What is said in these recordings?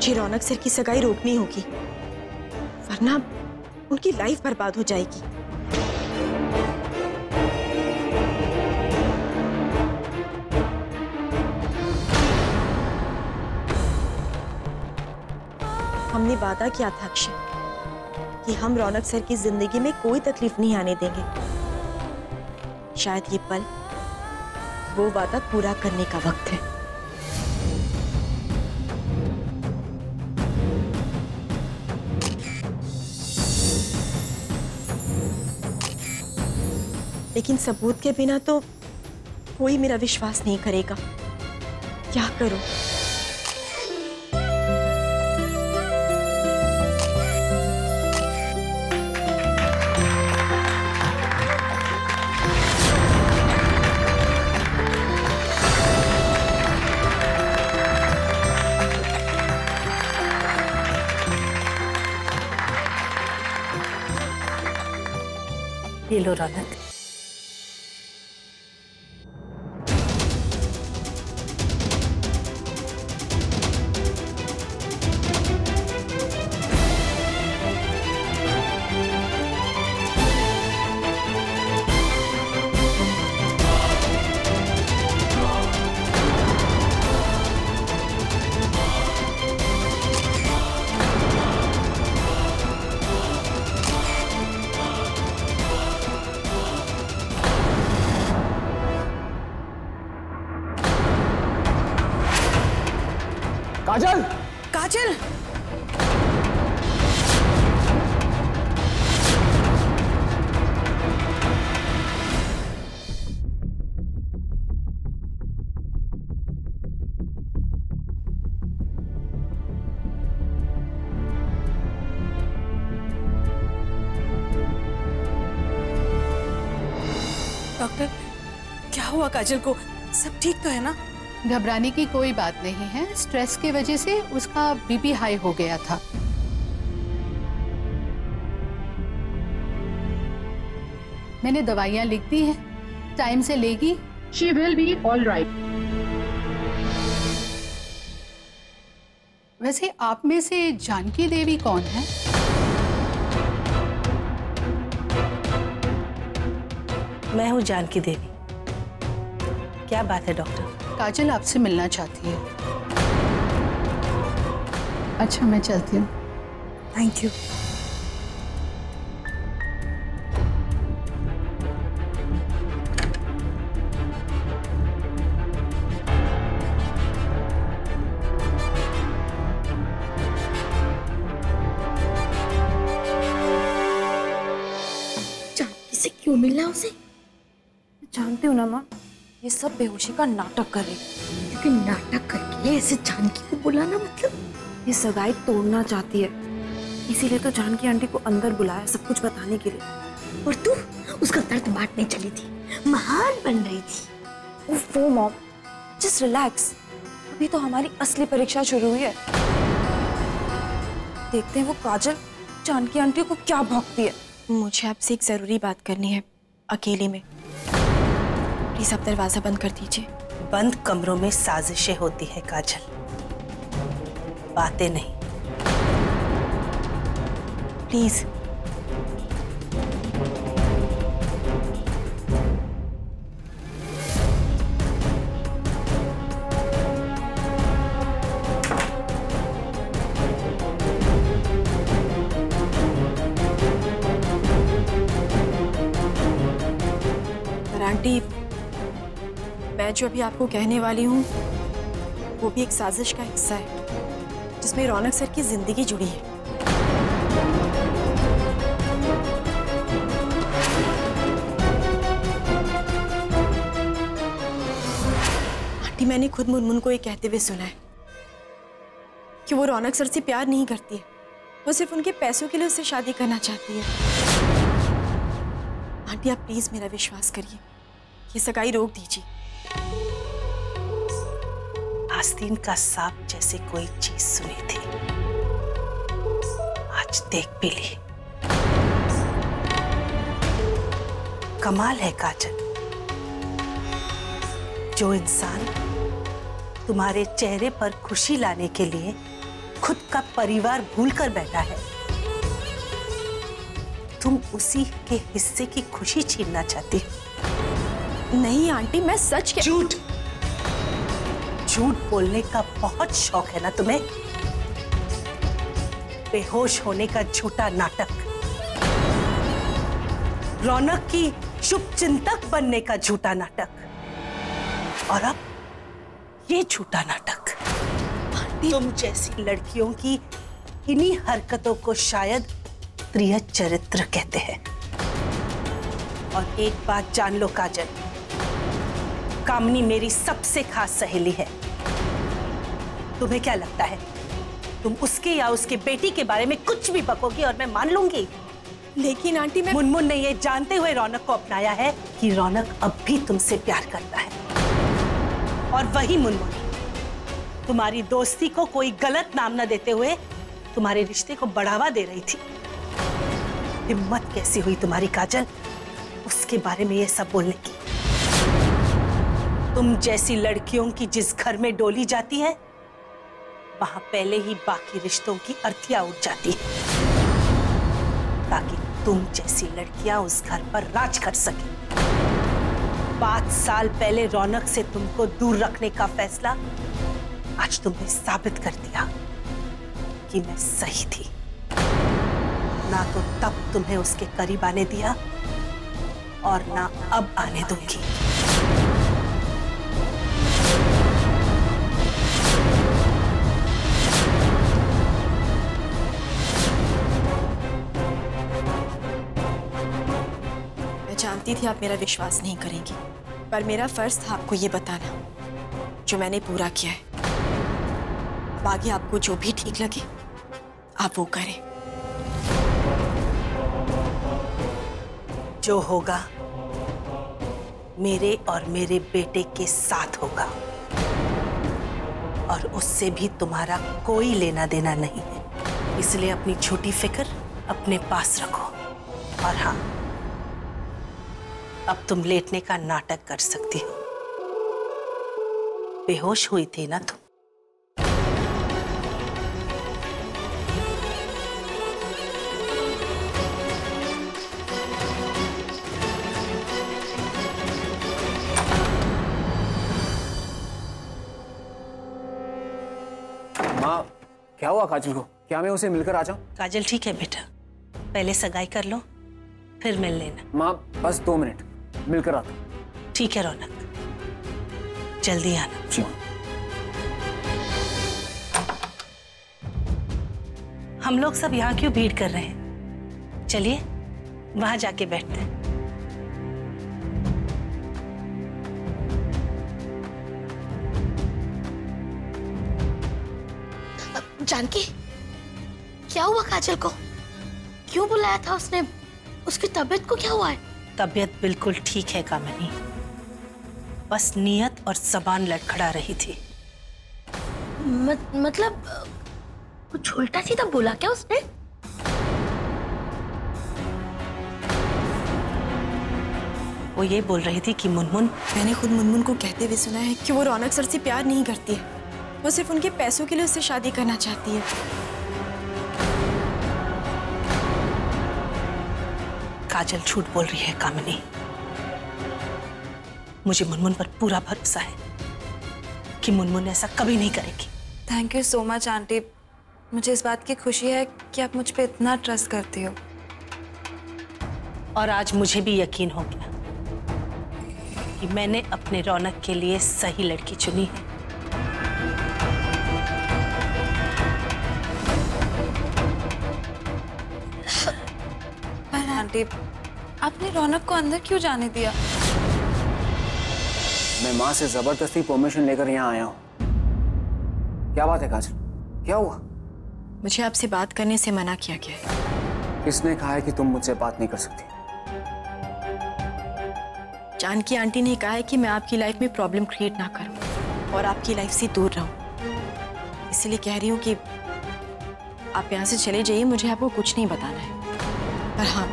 मुझे रौनक सर की सगाई रोकनी होगी, वरना उनकी लाइफ बर्बाद हो जाएगी। हमने वादा किया था अक्षय कि हम रौनक सर की जिंदगी में कोई तकलीफ नहीं आने देंगे। शायद ये पल वो वादा पूरा करने का वक्त है। लेकिन सबूत के बिना तो कोई मेरा विश्वास नहीं करेगा। क्या करूं? ये लो रौनक। काजल! काजल! डॉक्टर, क्या हुआ काजल को? सब ठीक तो है ना? घबराने की कोई बात नहीं है। स्ट्रेस की वजह से उसका बीपी हाई हो गया था। मैंने दवाइयां लिख दी हैं, टाइम से लेगी। She will be all right. वैसे आप में से जानकी देवी कौन है? मैं हूँ जानकी देवी। क्या बात है डॉक्टर? काजल आपसे मिलना चाहती है। अच्छा, मैं चलती हूँ। Thank you. जानकी से क्यों मिलना उसे? जानती हूँ ना माँ, ये सब बेहोशी का नाटक कर रही, क्योंकि नाटक करके ऐसे जानकी को बुलाना मतलब ये सगाई तोड़ना चाहती है, इसीलिए तो जानकी आंटी को अंदर बुलाया सब कुछ बताने के लिए। और तू उसका दर्द बांटने चली थी, महान बन रही थी। वो मॉम, जस्ट रिलैक्स, अभी तो हमारी असली परीक्षा शुरू हुई है। देखते हैं वो काजल जानकी आंटी को क्या भौंकती है। मुझे आपसे एक जरूरी बात करनी है, अकेले में। प्लीज आप दरवाजा बंद कर दीजिए। बंद कमरों में साजिशें होती है काजल, बातें नहीं। प्लीज। आंटी, मैं जो अभी आपको कहने वाली हूँ वो भी एक साजिश का हिस्सा है जिसमें रौनक सर की जिंदगी जुड़ी है। आंटी, मैंने खुद मुनमुन को ये कहते हुए सुना है कि वो रौनक सर से प्यार नहीं करती है, वो सिर्फ उनके पैसों के लिए उससे शादी करना चाहती है। आंटी, आप प्लीज मेरा विश्वास करिए, ये सगाई रोक दीजिए। आस्तीन का सांप जैसे कोई चीज सुनी थी, आज देख भी ली। कमाल है काजल, जो इंसान तुम्हारे चेहरे पर खुशी लाने के लिए खुद का परिवार भूलकर बैठा है। तुम उसी के हिस्से की खुशी छीनना चाहती हो। नहीं आंटी, मैं सच के... झूठ झूठ बोलने का बहुत शौक है ना तुम्हें? बेहोश होने का झूठा नाटक, रौनक की शुभ चिंतक बनने का झूठा नाटक, और अब ये झूठा नाटक। तुम जैसी लड़कियों की इन्हीं हरकतों को शायद प्रिय चरित्र कहते हैं। और एक बात जान लो काजल, कामनी मेरी सबसे खास सहेली है। तुम्हें क्या लगता है तुम उसके या उसके बेटी के बारे में कुछ भी बकोगी और मैं मान लूंगी? लेकिन आंटी, मैं... मुनमुन ने ये जानते हुए रौनक को अपनाया है कि रौनक अब भी तुमसे प्यार करता है। और वही मुनमुन तुम्हारी दोस्ती को कोई गलत नाम न देते हुए तुम्हारे रिश्ते को बढ़ावा दे रही थी। हिम्मत कैसी हुई तुम्हारी काजल उसके बारे में ये सब बोलने की? तुम जैसी लड़कियों की जिस घर में डोली जाती है वहां पहले ही बाकी रिश्तों की अर्थियां उठ जाती है, ताकि तुम जैसी लड़कियां उस घर पर राज कर सके। 5 साल पहले रौनक से तुमको दूर रखने का फैसला आज तुमने साबित कर दिया कि मैं सही थी। ना तो तब तुम्हें उसके करीब आने दिया और ना अब आने दूंगी। मैं जानती थी आप मेरा विश्वास नहीं करेंगी, पर मेरा फर्ज था आपको ये बताना, जो मैंने पूरा किया है। अब आगे आपको जो भी ठीक लगे आप वो करें। जो होगा मेरे और मेरे बेटे के साथ होगा, और उससे भी तुम्हारा कोई लेना देना नहीं है। इसलिए अपनी झूठी फिक्र अपने पास रखो। और हाँ, अब तुम लेटने का नाटक कर सकती हो। बेहोश हुई थी ना तुम? माँ, क्या हुआ काजल को? क्या मैं उसे मिलकर आ जाऊं? काजल ठीक है बेटा, पहले सगाई कर लो फिर मिल लेना। माँ बस 2 मिनट, मिलकर आता हूं। ठीक है रौनक, जल्दी आना। जी। हम लोग सब यहाँ क्यों भीड़ कर रहे हैं? चलिए वहां जाके बैठते हैं। जानकी, क्या हुआ काजल को? क्यों बुलाया था उसने? उसकी तबीयत को क्या हुआ है? तबीयत बिल्कुल ठीक है कामिनी, बस नियत और जबान लड़खड़ा रही थी। मतलब कुछ उल्टा सीधा बोला क्या उसने? वो ये बोल रही थी कि मुनमुन... मैंने खुद मुनमुन को कहते हुए सुना है कि वो रौनक सर से प्यार नहीं करती है, वो सिर्फ उनके पैसों के लिए उससे शादी करना चाहती है। काजल झूठ बोल रही है कामिनी। मुझे मुनमुन पर पूरा भरोसा है कि मुनमुन ऐसा कभी नहीं करेगी। Thank you so much aunty, मुझे इस बात की खुशी है कि आप मुझ पे इतना ट्रस्ट करती हो। और आज मुझे भी यकीन हो गया कि मैंने अपने रौनक के लिए सही लड़की चुनी है। पर आंटी, आपने रौनक को अंदर क्यों जाने दिया? मैं माँ से जबरदस्ती परमिशन लेकर यहाँ आया हूँ। क्या बात है काजल, क्या हुआ? मुझे आपसे बात करने से मना किया गया है। किसने कहा है कि तुम मुझसे बात नहीं कर सकती? जानकी आंटी ने कहा है कि मैं आपकी लाइफ में प्रॉब्लम क्रिएट ना करूं और आपकी लाइफ से दूर रहूं। इसलिए कह रही हूं कि आप यहाँ से चले जाइए, मुझे आपको कुछ नहीं बताना है। पर हाँ,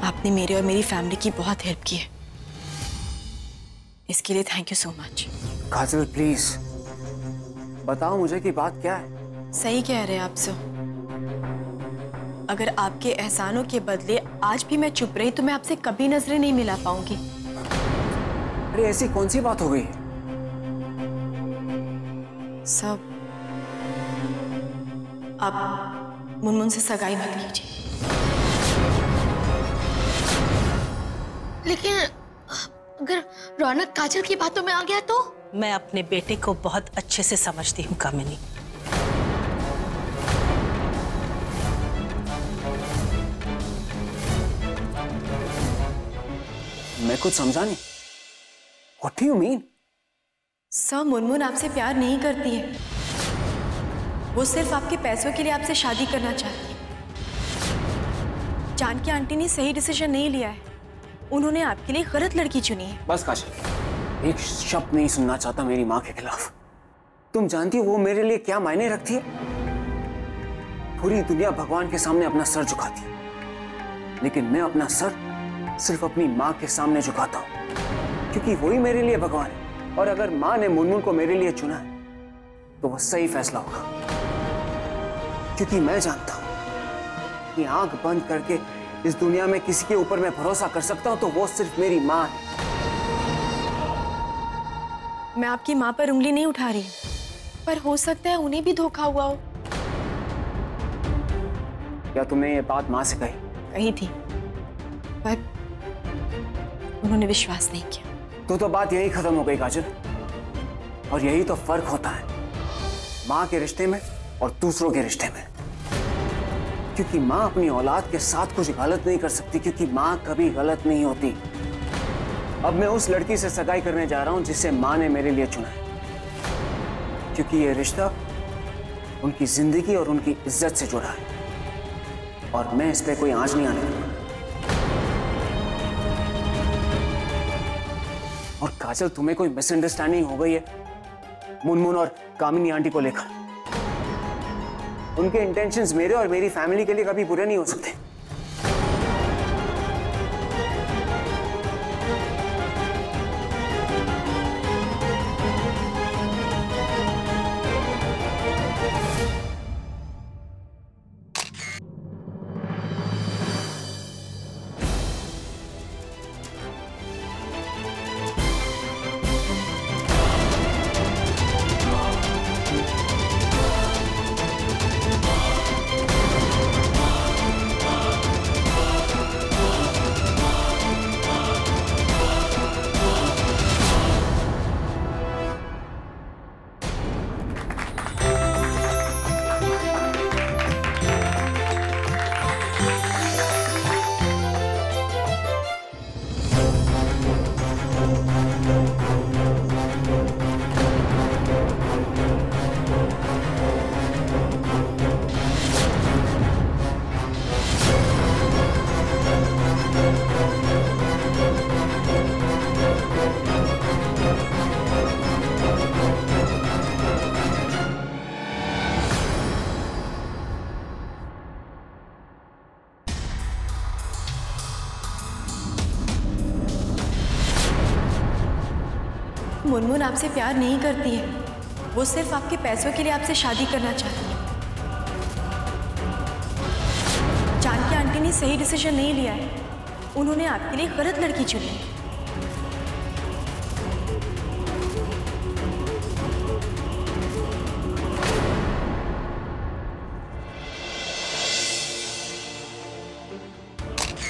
आपने मेरे और मेरी फैमिली की बहुत हेल्प की है, इसके लिए thank you so much. Kajal please बताओ मुझे कि बात क्या है। सही कह रहे हैं आप सब। अगर आपके एहसानों के बदले आज भी मैं चुप रही तो मैं आपसे कभी नजरें नहीं मिला पाऊंगी। अरे ऐसी कौन सी बात हो गई? सब आप मुनमुन से सगाई मत कीजिए। लेकिन अगर रौनक काजल की बातों में आ गया तो? मैं अपने बेटे को बहुत अच्छे से समझती हूँ कामिनी। मैं कुछ समझा नहीं। What do you mean? सब मुनमुन आपसे प्यार नहीं करती है। वो सिर्फ आपके पैसों के लिए आपसे शादी करना चाहती है। जानकी आंटी ने सही डिसीजन नहीं लिया है। उन्होंने आपके लिए गलत लड़की चुनी है। बस काजल, एक शब्द नहीं सुनना चाहता मेरी माँ के खिलाफ। तुम जानती हो वो मेरे लिए क्या मायने रखती है? पूरी दुनिया भगवान के सामने अपना सर झुकाती है, लेकिन मैं अपना सर सिर्फ अपनी माँ के सामने झुकाता हूँ, क्योंकि वही मेरे लिए भगवान है। और अगर माँ ने मुनमुन को मेरे लिए चुना है तो वो सही फैसला होगा, क्योंकि मैं जानता हूँ कि आंख बंद करके इस दुनिया में किसी के ऊपर मैं भरोसा कर सकता हूँ तो वो सिर्फ मेरी माँ है। मैं आपकी माँ पर उंगली नहीं उठा रही, पर हो सकता है उन्हें भी धोखा हुआ हो। क्या तुमने ये बात माँ से कही? कही थी, पर उन्होंने विश्वास नहीं किया। तो बात यही खत्म हो गई काजल। और यही तो फर्क होता है माँ के रिश्ते में और दूसरों के रिश्ते में, क्योंकि माँ अपनी औलाद के साथ कुछ गलत नहीं कर सकती, क्योंकि माँ कभी गलत नहीं होती। अब मैं उस लड़की से सगाई करने जा रहा हूं जिसे माँ ने मेरे लिए चुना है, क्योंकि ये रिश्ता उनकी जिंदगी और उनकी इज्जत से जुड़ा है, और मैं इस पे कोई आंच नहीं आने दूंगा। और काजल, तुम्हें कोई मिसअंडरस्टैंडिंग हो गई है मुनमुन और कामिनी आंटी को लेकर। उनके इंटेंशंस मेरे और मेरी फैमिली के लिए कभी बुरे नहीं हो सकते। मुनमुन आपसे प्यार नहीं करती है। वो सिर्फ आपके पैसों के लिए आपसे शादी करना चाहती है। जानकी आंटी ने सही डिसीजन नहीं लिया है। उन्होंने आपके लिए गलत लड़की चुनी है।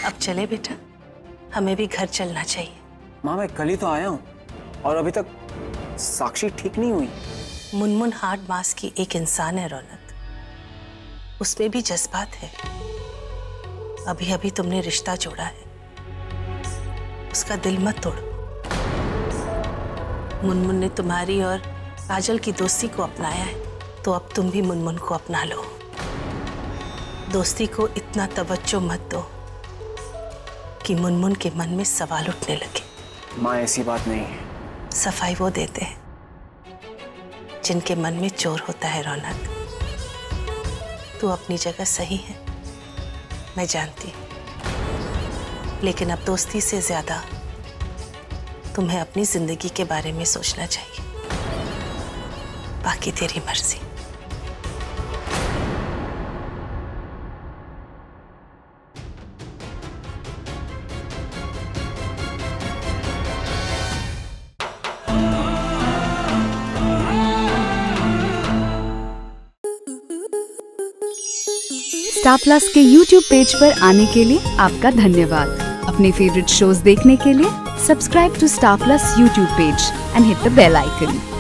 अब चले बेटा, हमें भी घर चलना चाहिए। माँ, मैं कल ही तो आया हूँ और अभी तक साक्षी ठीक नहीं हुई। मुनमुन हार्ड मास की एक इंसान है रौनक, उसमें भी जज्बात है। अभी अभी तुमने रिश्ता जोड़ा है, उसका दिल मत तोड़ो। मुनमुन ने तुम्हारी और काजल की दोस्ती को अपनाया है, तो अब तुम भी मुनमुन को अपना लो। दोस्ती को इतना तवज्जो मत दो कि मुनमुन के मन में सवाल उठने लगे। माँ, ऐसी बात नहीं है। सफाई वो देते हैं जिनके मन में चोर होता है रौनक। तू अपनी जगह सही है, मैं जानती हूँ, लेकिन अब दोस्ती से ज्यादा तुम्हें अपनी जिंदगी के बारे में सोचना चाहिए। बाकी तेरी मर्जी। स्टार प्लस के YouTube पेज पर आने के लिए आपका धन्यवाद। अपने फेवरेट शोज देखने के लिए subscribe to star plus YouTube page and hit the bell icon.